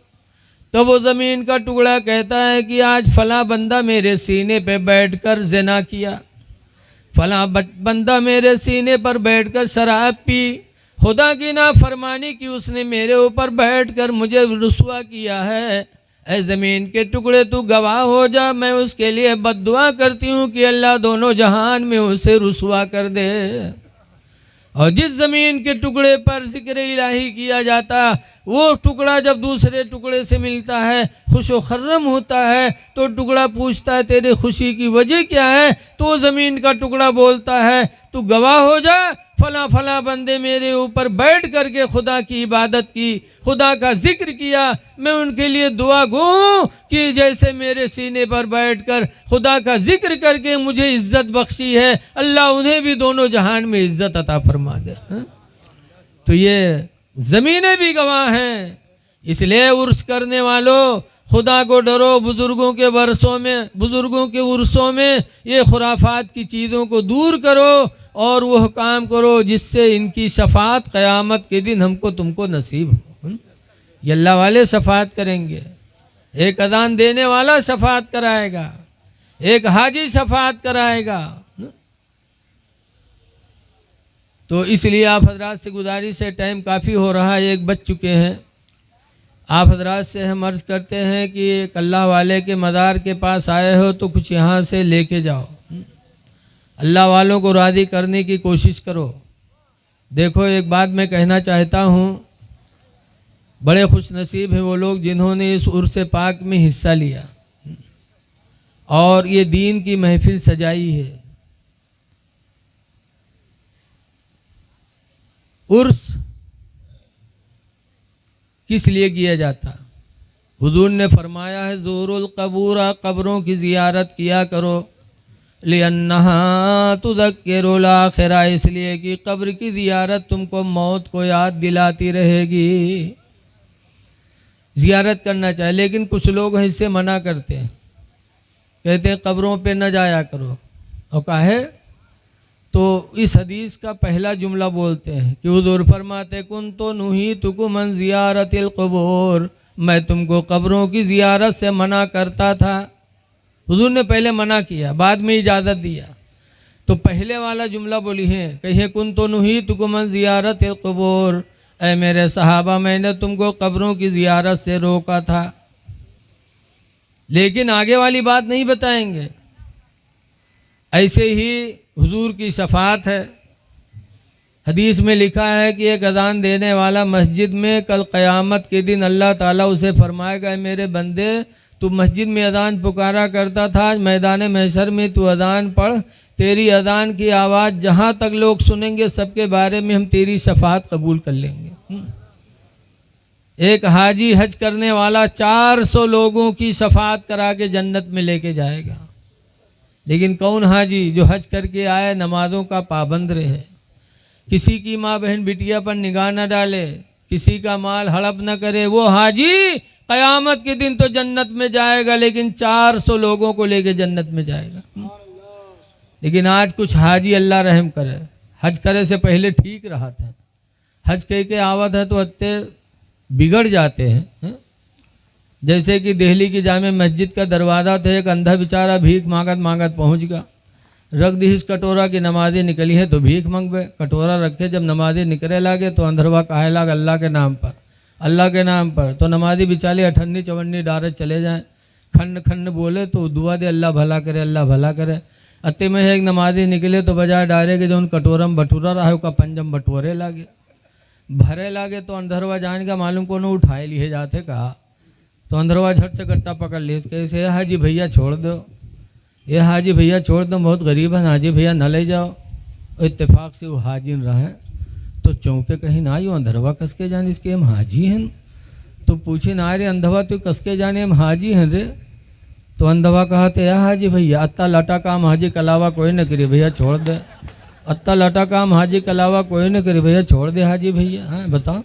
A: तो वो ज़मीन का टुकड़ा कहता है कि आज फला बंदा मेरे सीने पे बैठकर ज़िना किया, फला बंदा मेरे सीने पर बैठकर शराब पी, खुदा की नाफरमानी की उसने मेरे ऊपर बैठकर मुझे रुसवा किया है। ऐ ज़मीन के टुकड़े तू गवाह हो जा, मैं उसके लिए बद्दुआ करती हूँ कि अल्लाह दोनों जहान में उसे रुसवा कर दे। और जिस ज़मीन के टुकड़े पर जिक्र इलाही किया जाता, वो टुकड़ा जब दूसरे टुकड़े से मिलता है, खुश व खर्रम होता है, तो टुकड़ा पूछता है तेरे खुशी की वजह क्या है? तो ज़मीन का टुकड़ा बोलता है, तू गवाह हो जा, फला फला बंदे मेरे ऊपर बैठ करके खुदा की इबादत की, खुदा का जिक्र किया, मैं उनके लिए दुआ गो कि जैसे मेरे सीने पर बैठकर खुदा का जिक्र करके मुझे इज्जत बख्शी है, अल्लाह उन्हें भी दोनों जहान में इज्जत अता फरमा दे। तो ये ज़मीनें भी गवाह हैं। इसलिए उर्स करने वालों, खुदा को डरो। बुजुर्गों के वर्षों में, बुजुर्गों के उर्सों में ये खुराफात की चीज़ों को दूर करो और वह काम करो जिससे इनकी शफात क़यामत के दिन हमको तुमको नसीब हो। ये अल्लाह वाले शफात करेंगे। एक अजान देने वाला शफात कराएगा, एक हाजी शफात कराएगा। तो इसलिए आप हजरात से गुजारिश है, टाइम काफ़ी हो रहा है, 1 बज चुके हैं। आप हजरात से हम अर्ज़ करते हैं कि एक अल्लाह वाले के मज़ार के पास आए हो तो कुछ यहाँ से लेके जाओ, अल्लाह वालों को राज़ी करने की कोशिश करो। देखो, एक बात मैं कहना चाहता हूँ, बड़े खुश नसीब हैं वो लोग जिन्होंने इस उर्स पाक में हिस्सा लिया और ये दीन की महफिल सजाई है। उर्स किस लिए किया जाता? हुजूर ने फरमाया है, ज़ूरुल क़बूरा, कब्रों की ज़ियारत किया करो, लिअन्नहा तुज़क्किरुल आखिरा, इसलिए कि कब्र की ज़ियारत तुमको मौत को याद दिलाती रहेगी। ज़ियारत करना चाहिए, लेकिन कुछ लोग इससे मना करते हैं, कहते हैं कब्रों पे न जाया करो। और काहे? तो इस हदीस का पहला जुमला बोलते हैं कि हुजूर फरमाते, कुन तो नुही तुकुम अन ज़ियारतिल क़ुबूर, मैं तुमको कब्रों की ज़ियारत से मना करता था। हुजूर ने पहले मना किया, बाद में इजाज़त दिया। तो पहले वाला जुमला बोली है, कहिए कुन तो नुही तुकुम अन ज़ियारतिल क़ुबूर, ऐ मेरे सहाबा, मैंने तुमको कब्रों की ज़ियारत से रोका था। लेकिन आगे वाली बात नहीं बताएंगे। ऐसे ही हुजूर की शफात है। हदीस में लिखा है कि एक अज़ान देने वाला मस्जिद में कल क़यामत के दिन अल्लाह ताला उसे फरमाएगा, मेरे बंदे, तू मस्जिद में अज़ान पुकारा करता था, मैदान महशर में तू अज़ान पढ़, तेरी अज़ान की आवाज़ जहाँ तक लोग सुनेंगे सबके बारे में हम तेरी शफात कबूल कर लेंगे। एक हाजी हज करने वाला 400 लोगों की शफात करा के जन्नत में लेके जाएगा। लेकिन कौन हाजी? जो हज करके आए, नमाज़ों का पाबंद रहे, किसी की माँ बहन बिटिया पर निगाह न डाले, किसी का माल हड़प न करे, वो हाजी क़यामत के दिन तो जन्नत में जाएगा, लेकिन 400 लोगों को लेके जन्नत में जाएगा। लेकिन आज कुछ हाजी, अल्लाह रहम करे, हज करे से पहले ठीक रहा था, हज कह के आवत है तो हत्ते बिगड़ जाते हैं। जैसे कि दिल्ली की जामे मस्जिद का दरवाज़ा था, एक अंधा बेचारा भीख मांगत मांगत पहुंच गया, रख दी इस कटोरा की नमाज़ी निकली है तो भीख मंगवे। कटोरा रखे जब नमाज़ी निकले लागे तो अंधरवा कहे लाग अल्लाह के नाम पर, अल्लाह के नाम पर। तो नमाज़ी बेचारे अठन्नी चवन्नी डारे चले जाएं, खंड खंड बोले तो दुआ दे अल्लाह भला करे, अल्लाह भला करे। अत्ते में एक नमाज़ी निकले तो बजाय डारे के जो उन कटोरम बटूरा रहा का पंजम बटोरे लागे, भरे लागे। तो अंधरवा जान का मालूम को उठाए लिए जाते कहा। तो अंधरवा झट से गट्टा पकड़ ली, कैसे हाजी भैया छोड़ दो, ये हाजी भैया छोड़ दो, बहुत गरीब है, हाजी भैया न ले जाओ। इत्तेफाक से वो हाजिन रहे तो चौंके कहीं ना आयो अंधरवा कसके जाने इसके हम हाजी हैं। तो पूछे ना रे अंधवा तो कसके जाने हम हाजी हैं रे। तो अंधवा कहा थे या हाजी भैया अत्ता लटा काम हाजी के अलावा कोई न करे भैया छोड़ दे, अत्ता लटा काम हाजी के अलावा कोई न करे भैया छोड़ दे हाजी भैया। हाँ बताओ,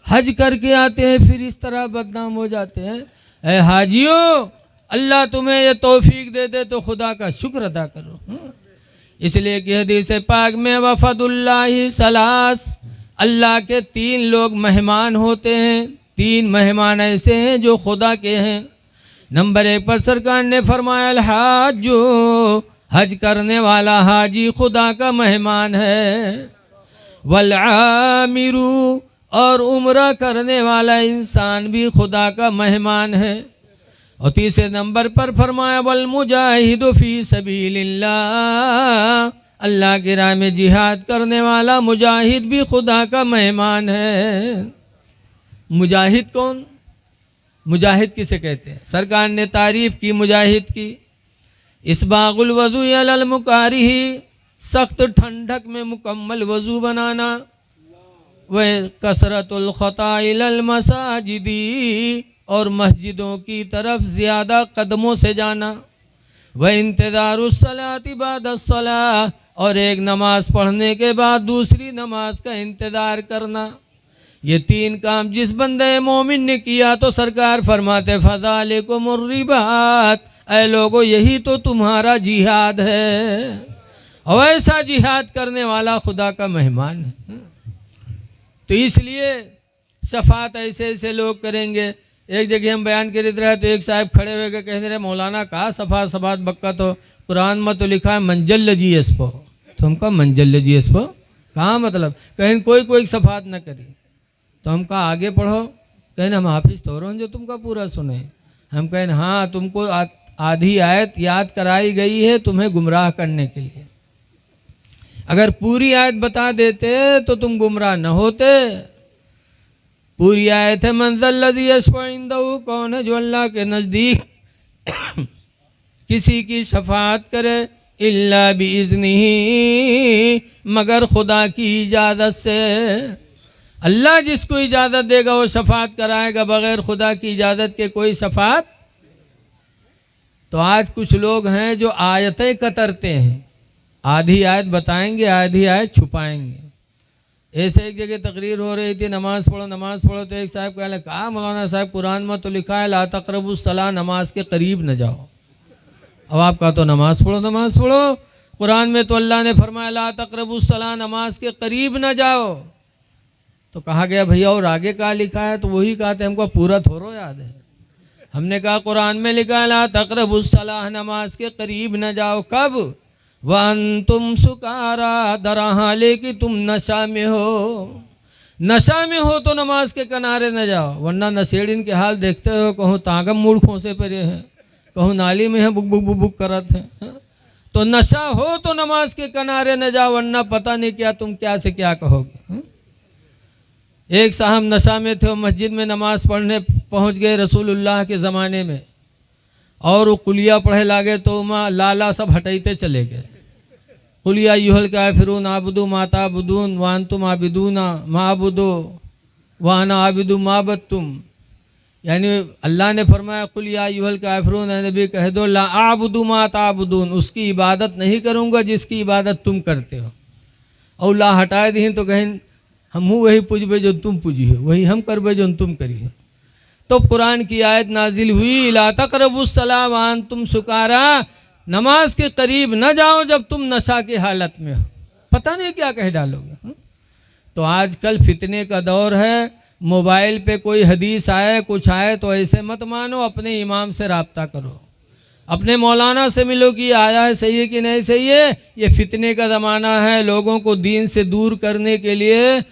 A: हज करके आते हैं फिर इस तरह बदनाम हो जाते हैं। ऐ हाजियों, अल्लाह तुम्हें ये तौफीक दे दे तो खुदा का शुक्र अदा करो। इसलिए कि हदीस पाक में वफदुल्लाहि सलास, अल्लाह के 3 लोग मेहमान होते हैं। 3 मेहमान ऐसे हैं जो खुदा के हैं। नंबर 1 पर सरकार ने फरमाया अल हाजो, हज करने वाला हाजी खुदा का मेहमान है। वल आमिरू, और उम्रा करने वाला इंसान भी खुदा का मेहमान है। और 3 नंबर पर फरमाया वल मुजाहिदु फी सबीलिल्लाह, अल्लाह की राह में जिहाद करने वाला मुजाहिद भी खुदा का मेहमान है। मुजाहिद कौन? मुजाहिद किसे कहते हैं? सरकार ने तारीफ की मुजाहिद की। इसबागुल वज़ू अलल मुकारिही, सख्त ठंडक में मुकम्मल वज़ू बनाना। वह कसरतुल खता इलल मसाजिदी, और मस्जिदों की तरफ ज़्यादा कदमों से जाना। वह इंतज़ारुस सलाति बादस सलाह, और एक नमाज पढ़ने के बाद दूसरी नमाज का इंतज़ार करना। ये 3 काम जिस बंदे मोमिन ने किया तो सरकार फरमाते फ़ज़ालिकुमुर रिबात, ऐ लोगो यही तो तुम्हारा जिहाद है। और ऐसा जिहाद करने वाला खुदा का मेहमान है। तो इसलिए सफ़ात ऐसे ऐसे लोग करेंगे। एक जगह हम बयान कर रहे तो एक साहब खड़े हुए के कहने रहे मौलाना कहा सफ़ात सफ़ात बक्का, तो कुरान में तो लिखा है मंजल जी एसपो। तो हम कहा मंजल जी एसपो कहाँ मतलब? कहीं कोई सफ़ात न करी। तो हम कहा आगे पढ़ो। कहें हम हाफिज तो रहो जो तुमका पूरा सुने। हम कहें हाँ, तुमको आधी आयत याद कराई गई है तुम्हें गुमराह करने के लिए। अगर पूरी आयत बता देते तो तुम गुमराह न होते। पूरी आयत है मंज़ल्लज़ी यशफ़अ इंदहु, कौन है जो अल्लाह के नज़दीक किसी की शफाअत करे, इल्ला बिइज़्निही, मगर खुदा की इजाज़त से। अल्लाह जिसको इजाज़त देगा वो शफाअत कराएगा, बगैर खुदा की इजाज़त के कोई शफाअत। तो आज कुछ लोग हैं जो आयतें कतरते हैं, आधी आयत बताएंगे आधी आयत छुपाएंगे। ऐसे एक जगह तकरीर हो रही थी नमाज़ पढ़ो। तो एक साहब कहने कहा मौलाना साहब कुरान में तो लिखा है ला तक़रबुस सलाह, नमाज के करीब न जाओ। अब आप कहा तो नमाज़ पढ़ो। कुरान में तो अल्लाह ने फरमाया ला तक़रबुस सलाह, नमाज के करीब न जाओ। तो कहा गया भैया और आगे कहा लिखा है? तो वही कहा था हमको पूरा थोड़ा याद है। हमने कहा कुरान में लिखा है ला तक़रबुस सलाह, नमाज के करीब न जाओ। कब? वअंतुम सुकारा, दरहाले कि तुम नशा में हो। नशा में हो तो नमाज के किनारे न जाओ, वरना नशेड़िन के हाल देखते हो, कहूँ तागम मूड खोसे परे हैं, कहूँ नाली में है बुक बुक बुक बुक करत है। तो नशा हो तो नमाज के किनारे न जाओ, वरना पता नहीं क्या तुम क्या से क्या कहोगे। एक साहब नशा में थे, मस्जिद में नमाज पढ़ने पहुँच गए रसूलुल्लाह के ज़माने में, और वो कुलिया पढ़े लागे तो माँ लाला सब हटाते चले गए। कुलिया युहल काफिरून आबुदू माता बुदून वान तुम आबिदूना माबुदो वाना आबिदू माबतुम। यानी अल्लाह ने फरमाया कुलिया युहल काफिरून, नबी कह दो ला आबुदू माता बुदून, उसकी इबादत नहीं करूँगा जिसकी इबादत तुम करते हो। और ला हटाए दी तो कहें हम वही पूजबे जो तुम पूजी हो, वही हम करबे जो तुम करी हो। तो कुरान की आयत नाजिल हुई ला तक़रबुस सलाह वांतुम सुकारा, नमाज के करीब न जाओ जब तुम नशा की हालत में हो, पता नहीं क्या कह डालोगे। तो आजकल फितने का दौर है, मोबाइल पे कोई हदीस आए कुछ आए तो ऐसे मत मानो, अपने इमाम से राब्ता करो, अपने मौलाना से मिलो कि आया है सही है कि नहीं सही है। ये फितने का ज़माना है, लोगों को दीन से दूर करने के लिए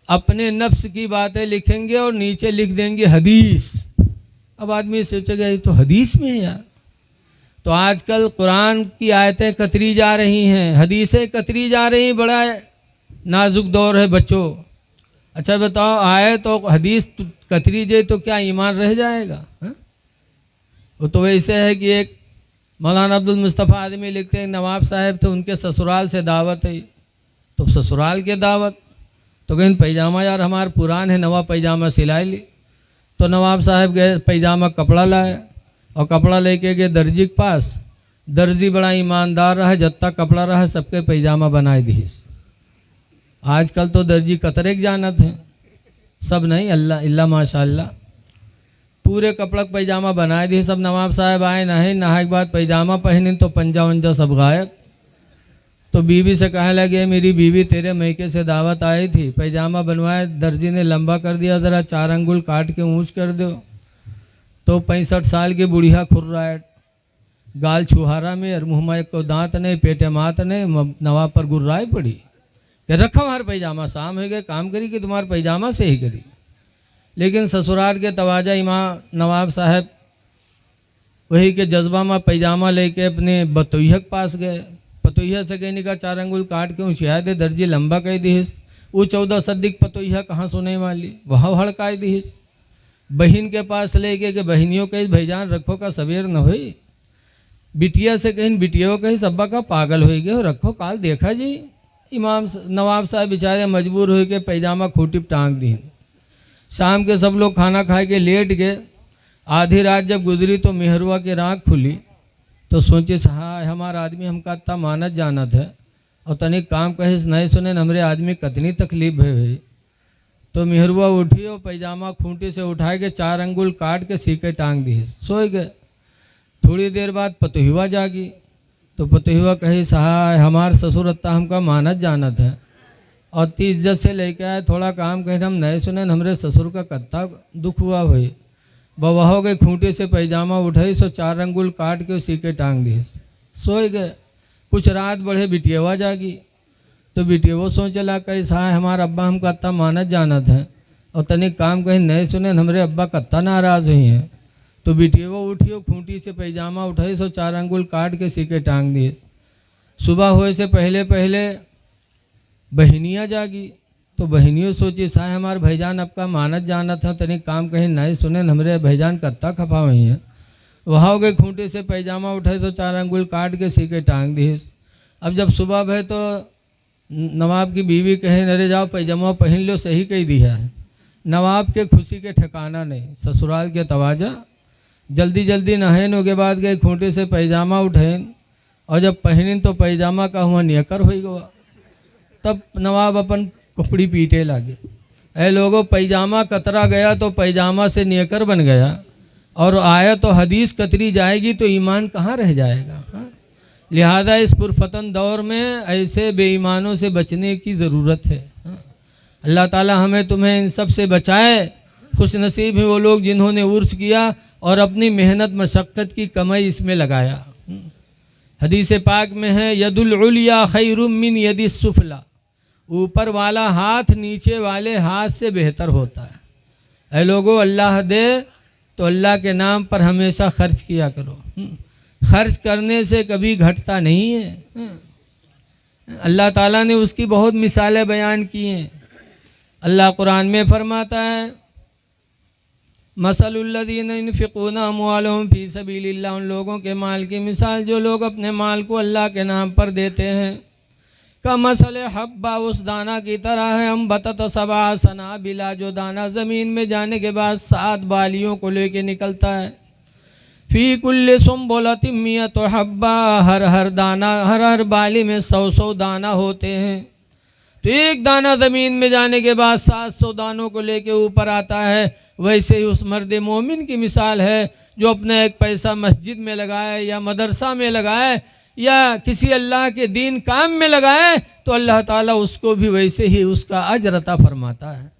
A: अपने नफ्स की बातें लिखेंगे और नीचे लिख देंगे हदीस। अब आदमी सोचेगा ये तो हदीस में है यार। तो आजकल कुरान की आयतें कतरी जा रही हैं, हदीसें कतरी जा रही, बड़ा नाजुक दौर है बच्चों। अच्छा बताओ, आए तो हदीस कतरी जाए तो क्या ईमान रह जाएगा? हा? वो तो वैसे है कि एक मौलाना अब्दुल मुस्तफ़ा आदमी लिखते हैं, नवाब साहब थे, उनके ससुराल से दावत है, तो ससुराल के दावत तो कहीं पैजामा यार हमारा पुरान है, नवा पैजामा सिलाई ली। तो नवाब साहब गए, पैजामा कपड़ा लाए और कपड़ा लेके गए दर्जी के पास। दर्जी बड़ा ईमानदार रहा, जत्ता कपड़ा रहा सबके पैजामा बनाए दी। आजकल तो दर्जी कतरे के जानत हैं, सब नहीं, अल्लाह इल्ला माशाअल्लाह पूरे कपड़ा पैजामा बनाए दिए सब। नवाब साहब आए, नहाए के बाद पैजामा पहने तो पंजा वंजा सब गायब। तो बीवी से कहने लगे, मेरी बीवी तेरे मैके से दावत आई थी, पैजामा बनवाए, दर्जी ने लंबा कर दिया, ज़रा 4 अंगुल काट के ऊंच कर दो। तो 65 साल की बुढ़िया खुर्राहट, गाल छुहारा में और मुँह में को दांत नहीं, पेटे मात नहीं, नवाब पर गुर्राए पड़ी कि रखो हमारा पैजामा, शाम हो गए, काम करी कि तुम्हारा पैजामा से ही करी। लेकिन ससुराल के तवाजा इमाम नवाब साहब वही के जज्बा में पैजामा लेके अपने बतोइया के पास गए। पतोइया से कहने का 4 अंगुल काट के ऊँचिया दे, दर्जी लंबा कह दीस। वो 14 सद्दिक पतोइया कहाँ सुने वाली, वह हड़काई दीस। बहन के पास लेके के बहनियों कही भाईजान रखो का सवेर न होई। बिटिया से कहीं बिटिया कही सब्बा का पागल हो गए, रखो काल देखा जी। इमाम नवाब साहब बेचारे मजबूर हो के पैजामा खूटी पर टांग दी। शाम के सब लोग खाना खा के लेट गए। आधी रात जब गुजरी तो मेहरुआ की राख खुली तो सोचे हाँ हमारा आदमी हमका इतना मानत जानत है और तनिक काम कहे नहीं सुने हमरे आदमी कतनी तकलीफ है भाई। तो मेहरुआ उठी और पैजामा खूंटी से उठा के 4 अंगुल काट के सीके टांग दी, सो गए। थोड़ी देर बाद पतोहिवा जागी तो पतोहिवा कही सहाय हमार ससुर अत्ता हमका मानत जानत है और 30 इज्जत से लेके आए, थोड़ा काम कहे हम नहीं सुने, हमरे ससुर का कत्ता दुख हुआ हुई। बवा हो गए, खूंटे से पैजामा उठाई, 4 अंगुल काट के उसी के टांग दी, सो गए। कुछ रात बढ़े, बिटियावा जागी तो बिटियावो सोच ला कही सहाय हमारा अब्बा हमका कत्ता मानत जानत है और तनिक काम कहीं नहीं सुने, हमरे अब्बा कत्ता नाराज़ हुई हैं। तो बिटियावो उठियो, खूंटी से पैजामा उठाई, 4 अंगुल काट के सीके टांग दिए। सुबह होए से पहले पहले बहनियाँ जागी तो बहनियों सोची साहे हमारे भाईजान आपका मानत जाना था, तनिक काम कहीं नहीं सुने, हमरे भाईजान कत्ता खपा हुई हैं। वहाँ हो गए, खूंटे से पैजामा उठाए तो 4 अंगुल काट के सीके टांग दिए। अब जब सुबह भय तो नवाब की बीवी कहे नरे जाओ पैजामा पहन लो, सही कही दिया है। नवाब के खुशी के ठिकाना नहीं, ससुराल के तवाजा जल्दी जल्दी नहैन के बाद गए, खूंटे से पैजामा उठैन और जब पहनिन तो पैजामा का हुआ नियकर हो गया। तब नवाब अपन कपड़ी पीटे लगे, ऐ लोगों पैजामा कतरा गया तो पैजामा से नियकर बन गया और आया तो हदीस कतरी जाएगी तो ईमान कहाँ रह जाएगा। हाँ? लिहाजा इस पुरफतन दौर में ऐसे बेईमानों से बचने की ज़रूरत है। हाँ? अल्लाह ताला हमें तुम्हें इन सब से बचाए। खुश नसीब है वो लोग जिन्होंने उर्स किया और अपनी मेहनत मशक्क़त की कमाई इसमें लगाया। हदीस पाक में है यदुल उलिया खैरुम मिन यदिस सुफला, ऊपर वाला हाथ नीचे वाले हाथ से बेहतर होता है। ऐ लोगों अल्लाह दे तो अल्लाह के नाम पर हमेशा खर्च किया करो, खर्च करने से कभी घटता नहीं है। अल्लाह ताला ने उसकी बहुत मिसालें बयान की हैं। अल्लाह कुरान में फरमाता है मसलुल्लज़ीना युनफ़िक़ूना अम्वालहुम फ़ी सबीलिल्लाह, उन लोगों के माल की मिसाल जो लोग अपने माल को अल्लाह के नाम पर देते हैं। का मसल हब्बा, उस दाना की तरह है, हम बतत सबा सनाबिला, जो दाना ज़मीन में जाने के बाद 7 बालियों को लेके निकलता है। फ़ी कुल्लि सुम्बुलतिन मिय्अतु हब्बा, हर दाना हर बाली में 100 दाना होते हैं। तो एक दाना ज़मीन में जाने के बाद 700 दानों को लेके ऊपर आता है। वैसे ही उस मर्द मोमिन की मिसाल है जो अपना एक पैसा मस्जिद में लगाए या मदरसा में लगाए या किसी अल्लाह के दीन काम में लगाए तो अल्लाह ताला उसको भी वैसे ही उसका अजर अता फरमाता है।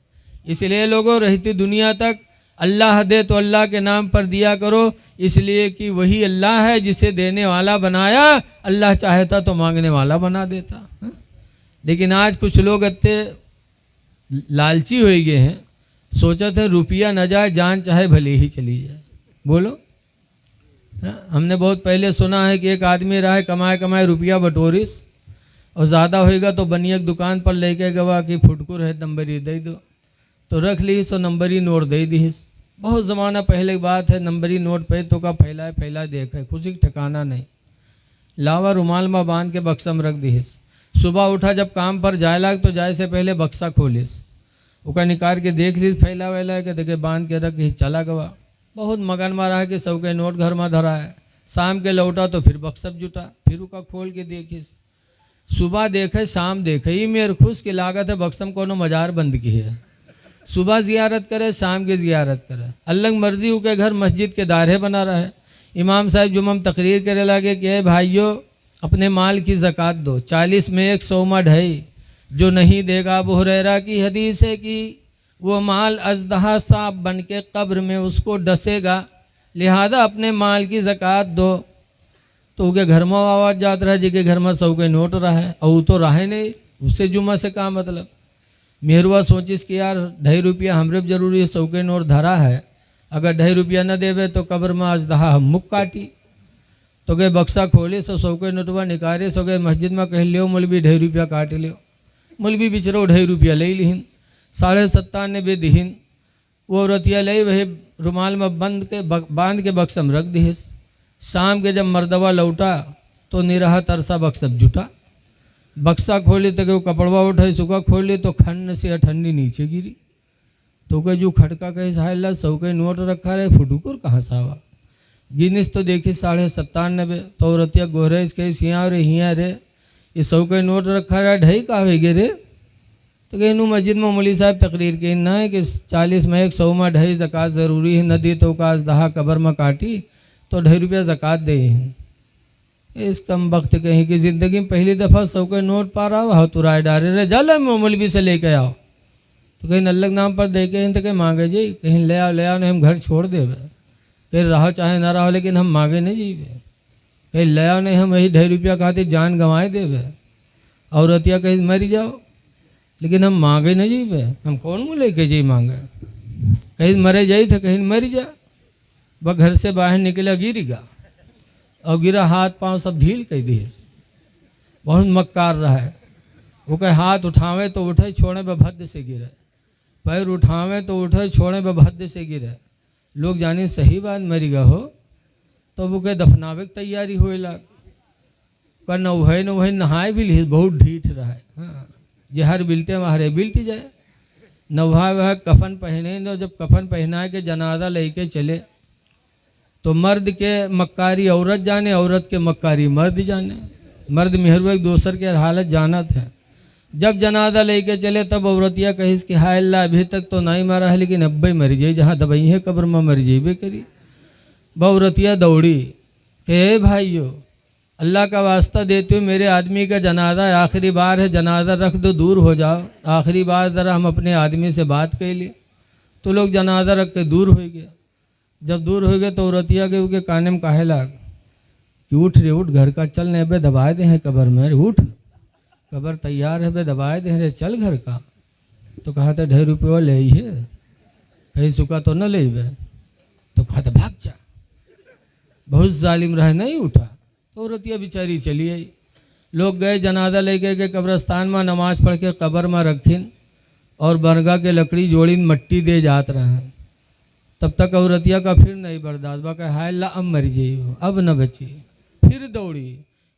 A: इसलिए लोगों रहती दुनिया तक अल्लाह दे तो अल्लाह के नाम पर दिया करो, इसलिए कि वही अल्लाह है जिसे देने वाला बनाया, अल्लाह चाहता तो मांगने वाला बना देता। लेकिन आज कुछ लोग इतने लालची हो गए हैं, सोचा थे रुपया न जाए जान चाहे भले ही चली जाए। बोलो, हमने बहुत पहले सुना है कि एक आदमी रहा है कमाए कमाए रुपया बटोरिस, और ज़्यादा होएगा तो बनिया दुकान पर लेके गवा कि फुटकुर है नंबरी दे दो, तो रख ली सो नंबरी नोट दे दीस। बहुत ज़माना पहले की बात है, नंबरी नोट पे तो का फैला देखा खुशी ठिकाना नहीं, लावा रुमाल में बांध के बक्सा में रख दीस। सुबह उठा जब काम पर जाए लाग तो जाए से पहले बक्सा खोलिस, उसका निकाल के देख ली फैला वैला के देखे बांध के रख चला गवा। बहुत मगन में रहा कि सब के नोट घर में धरा है। शाम के लौटा तो फिर बक्सा जुटा, फिर उसका खोल के देखिस। सुबह देखे शाम देखे ही मेरे खुश की लागत है बक्सम कोनो मजार बंद की है। सुबह जियारत करे शाम की जियारत करे, अल्लाह मर्जी हो के घर मस्जिद के दायरे बना रहा है। इमाम साहब जुम्मम तकरीर करे लगे कि भाइयों अपने माल की ज़कात दो, 40 में 1 सौमा ढाई, जो नहीं देगा अबू हुरैरा की हदीस है कि वो माल अजदहा सांप बन के कब्र में उसको डसेगा, लिहाजा अपने माल की ज़कात दो। तो उनके घर में आवाज़ जात रहा जी के घर में सब के नोट रहा है, और वो तो रहे नहीं, उससे जुम्मा से क्या मतलब। मेहरुआ सोचिस कि यार 2.5 रुपया हमरे जरूरी है, 100 के नोट धरा है, अगर 2.5 रुपया न देवे तो कब्र में अजदहा हम मुख काटी। तो गए बक्सा खोले सो 100 के नोटवा निकाले, सो गए मस्जिद में कह लियो मौलवी 2.5 रुपया काट लियो। मौलवी बिचरो 2.5 रुपया ले लिहिन, 97.5 दिहिन। वो रतिया ले वही रुमाल में बांध के बक्सा में रख दिहिस। शाम के जब मर्दवा लौटा तो निराह तरसा बक्सा जुटा, बक्सा खोले तो वो कपड़वा उठाई, सुखा खोले तो खन्न से ठंडी नीचे गिरी। तो कहे जो खटका कहे साहिल्ला 100 के नोट रखा रहे, फुटुकुर कहाँ सावा गिनिस तो देखी 97.5। तो रतिया गोरे इसके हियाँ रे हियाँ रे ये 100 के नोट रखा रहा, 2.5 कहा गे रे। तो कहीं नू मस्जिद में मौली साहब तकरीर के ना है कि 40 में 1 100 में 2.5 ज़कात ज़रूरी है, नदी तो का अजदहा कब्र में काटी तो 2.5 रुपया ज़कात दे। इस कम वक्त कहीं की ज़िंदगी में पहली दफ़ा 100 के नोट पा रहा हो तो राय डारे रहे जल मौलवी से लेके आओ। तो कहीं अल्लाह नाम पर दे के तो कहीं मांगे जी, कहीं ले आओ नहीं हम घर छोड़ देवे, कहीं रहो चाहे ना रहो लेकिन हम मांगे नहीं जीवे, कहीं ले आओ नहीं हम वही 2.5 रुपया खाते जान गंवाए देवे। औरतिया कहीं मरी जाओ लेकिन हम मांगे नहीं जीवे, हम कौन मुँह लेके जी मांगे, कहीं मरे जाई थे कहीं मरी जा। वह घर से बाहर निकला गिरेगा और गिरा हाथ पांव सब ढील कर दिए, बहुत मक्कार रहा है। वो कहे हाथ उठावे तो उठे छोड़े पे भद्द से गिरे, पैर उठावे तो उठे छोड़े पे भद्द से गिरे। लोग जाने सही बात मरीगा हो तो वो कहे दफनावे की तैयारी हुए लाग कर न वही नहाए भी ली, बहुत ढीठ रहा है। हाँ जहर बिलटे वहरे बिल्टी जाए, नहा वह कफन पहने न, जब कफन पहना के जनाजा लेके चले तो मर्द के मक्कारी औरत जाने, औरत के मक्कारी मर्द जाने। मर्द मेहरु एक दूसर के हालत जाना था। जब जनाजा लेके चले तब औरतिया कही कि हाय अल्लाह अभी तक तो नहीं मरा है लेकिन अब मरी जाई, जहाँ दबाई है कब्र में मर जाइबे करी। औरतिया दौड़ी हे भाइयों अल्लाह का वास्ता देते हो, मेरे आदमी का जनाजा आखिरी बार है, जनाजा रख दो दूर हो जाओ, आखिरी बार ज़रा हम अपने आदमी से बात कर लिए। तो लोग जनाजा रख के दूर हो गया। जब दूर हो गए तो औरतिया के उसके काने में काहे लाग कि उठ रे उठ, घर का चल, नहीं बे दबाए दे हैं कब्र में, उठ कब्र तैयार है बे दबाए दे रे, चल घर का। तो कहा था 2.5 रुपया ले ही है, कहीं सुखा तो न ले बे। तो कहा था भाग जा, बहुत जालिम रहे, नहीं उठा। तो औरतिया बेचारी चली आई। लोग गए जनाजा लेके गए कब्रस्तान में, नमाज पढ़ के कब्र में रखिन और बरगा के लकड़ी जोड़ी मट्टी दे जात रहे हैं। तब तक औरतिया का फिर नहीं बर्दाश्त बा, कहा हाय अल्लाह अब मर जाइयो, अब न बची। फिर दौड़ी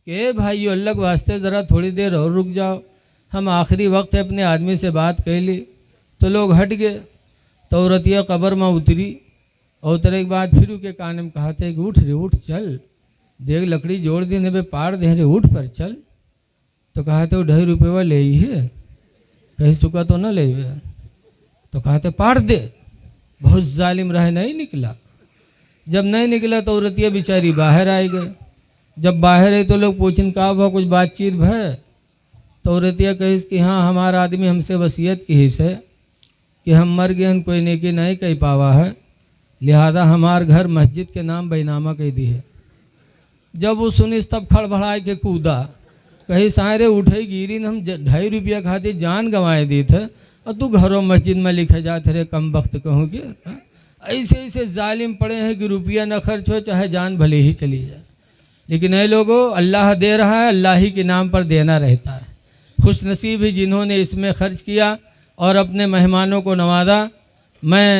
A: कि भाई अल्लाह के वास्ते ज़रा थोड़ी देर और रुक जाओ, हम आखिरी वक्त है अपने आदमी से बात कर ली। तो लोग हट गए। तो औरतिया कब्र में उतरी और उतरे के बाद फिर उसके कान में कहा थे कि उठ रे उठ, चल देख लकड़ी जोड़ देने पे पार दे रे, उठ पर चल। तो कहा थे 2.5 रुपया ले ही है, कहीं सुखा तो न ले। तो कहा थे पार दे, बहुत जालिम रहे, नहीं निकला। जब नहीं निकला तो औरतिया बेचारी बाहर आई गए। जब बाहर आई तो लोग पूछन का हुआ, कुछ बातचीत भय। तो औरतिया कही कि हाँ हमारा आदमी हमसे वसीयत की हिस्से कि हम मर गए, कोई नेकी नहीं कह पावा है, लिहाजा हमार घर मस्जिद के नाम बैनामा कह दी है। जब वो सुनिस तब खड़बड़ाए के कूदा, कहीं सारे उठे गिरी, हम 2.5 रुपया खातिर जान गंवाए दी थे और तू घरों मस्जिद में लिखे जाते रे कम वक्त कहूँ कि ऐसे ऐसे जालिम पड़े हैं कि रुपया न खर्च हो चाहे जान भले ही चली जाए। लेकिन ये लोगों, अल्लाह दे रहा है, अल्लाह ही के नाम पर देना रहता है। खुश नसीब ही जिन्होंने इसमें खर्च किया और अपने मेहमानों को नवाजा। मैं